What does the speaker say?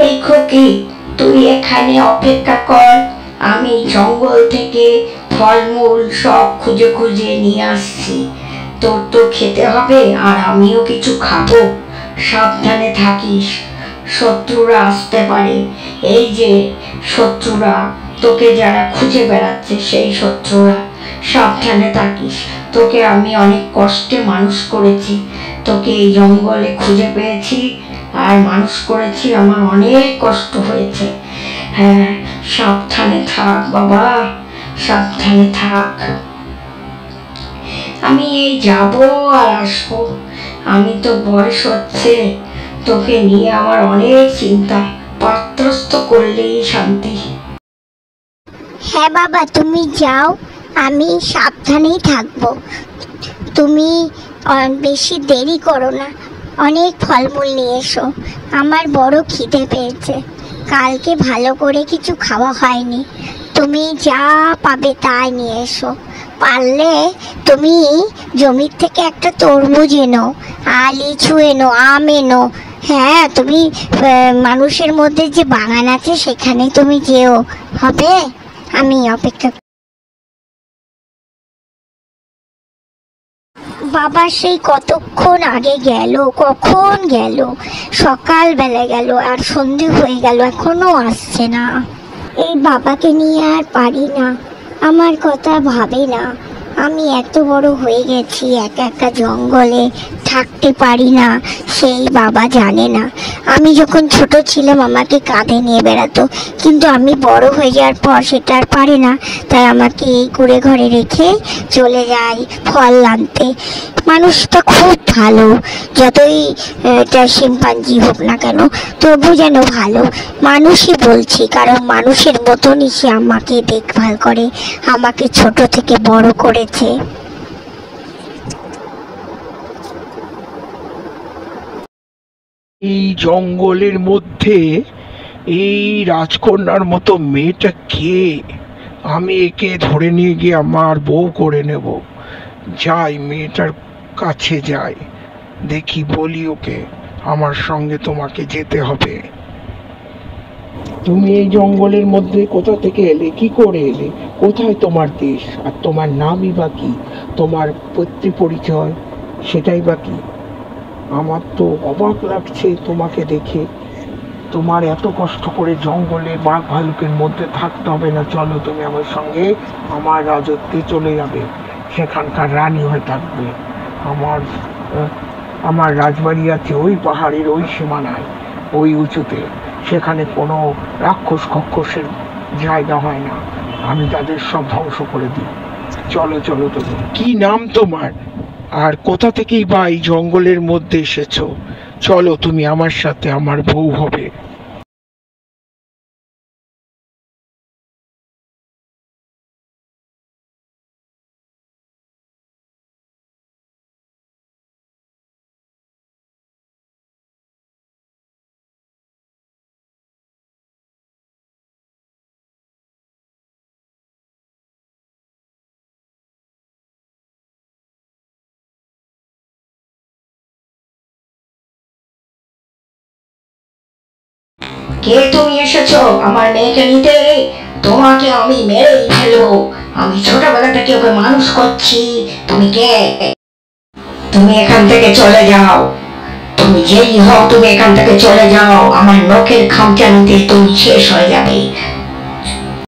এই খুকি, তুই এখানে অপেক্ষা কর, আমি জঙ্গল থেকে ফলমূল সব খুঁজে খুঁজে নিয়ে আসছি। তোর তো খেতে হবে আর আমিও কিছু খাবো। সাবধানে থাকিস, শত্রুরা আসতে পারে। এই যে শত্রুরা, তোকে যারা খুঁজে বেড়াচ্ছে সেই শত্রুরা। সাবধানে থাকিস। তোকে আমি অনেক কষ্টে মানুষ করেছি, তোকে এই জঙ্গলে খুঁজে পেয়েছি আর মানুষ করেছি, আমার অনেক কষ্ট হয়েছে। হ্যাঁ, সাবধানে থাক বাবা, সাবধানে থাক। আমি এই যাবো আর আসবো, আমি তো বয়স হচ্ছে, তোকে নিয়ে আমার অনেক চিন্তা, পাত্রস্থ করলেই শান্তি। হ্যাঁ বাবা, তুমি যাও, আমি সাবধানেই থাকবো। তুমি বেশি দেরি করো না, অনেক ফলমূল নিয়ে এসো। আমার বড় খিদে পেয়েছে, কালকে ভালো করে কিছু খাওয়া হয়নি। তুমি যা পাবে তাই নিয়ে এসো। পারলে তুমি জমির থেকে একটা তরমুজ এনো, আর লিচু এনো, আম এনো। হ্যাঁ, তুমি মানুষের মধ্যে যে বাগান আছে সেখানে তুমি যেও, হবে? আমি অপেক্ষা। বাবা সেই কতক্ষণ আগে গেল, কখন গেল? সকালবেলা গেল আর সন্ধে হয়ে গেল, এখনো আসছে না। এই বাবাকে নিয়ে আর পারি না, আমার কথা ভাবে না। আমি এত বড় হয়ে গেছি, একা একা জঙ্গলে থাকতে পারি না, সেই বাবা জানে না। আমি যখন ছোট ছিলাম আমাকে কাঁধে নিয়ে বেড়াতো, কিন্তু আমি বড় হয়ে যাওয়ার পর সেটা আর পারে না, তাই আমাকে এই কুড়ে ঘরে রেখে চলে যাই ফল আনতে। মানুষটা খুব ভালো, যতই এটা শিম্পাঞ্জি হোক না কেন, তবু যেন ভালো মানুষই বলছি, কারণ মানুষের মতনই সে আমাকে দেখভাল করে, আমাকে ছোট থেকে বড় করেছে। এই জঙ্গলের মধ্যে এই রাজকন্যার মতো মেয়েটা কে? আমি একে ধরে নিয়ে গিয়ে আমার বউ করে নেব। যাই, মেয়েটার কাছে যাই, দেখি, বলি ওকে আমার সঙ্গে তোমাকে যেতে হবে। তুমি এই জঙ্গলের মধ্যে কোথা থেকে এলে, কি করে এলে, কোথায় তোমার দেশ, আর তোমার নামই বা কি, তোমার পৈতৃক পরিচয় সেটাই বা কি? আমার তো অবাক লাগছে তোমাকে দেখে। তোমার এত কষ্ট করে জঙ্গলে বাঘ ভালুকের মধ্যে থাকতে হবে না, চলো তুমি আমার সঙ্গে আমার রাজত্বে চলে যাবে, সেখানকার রানী হয়ে থাকবে। আমার আমার রাজবাড়ি আছে ওই পাহাড়ের ওই সীমানায়, ওই উঁচুতে, সেখানে কোনো রাক্ষস খক্ষসের জায়গা হয় না, আমি তাদের সব ধ্বংস করে দিই। চলো চলো, তুমি কি নাম তোমার, আর কোথা থেকেই বা এই জঙ্গলের মধ্যে এসেছো? চলো, তুমি আমার সাথে আমার বউ হবে। কে তুমি এসেছো আমার মেয়েকে নিতে? তোমাকে আমি মেরেই ফেলবো, আমি ছোটবেলা থেকে ওকে মানুষ করছি। তুমি কে? তুমি এখান থেকে চলে যাও, তুমি যেই হও তুমি এখান থেকে চলে যাও, আমার নখের খামচানিতে তুমি শেষ হয়ে যাবে।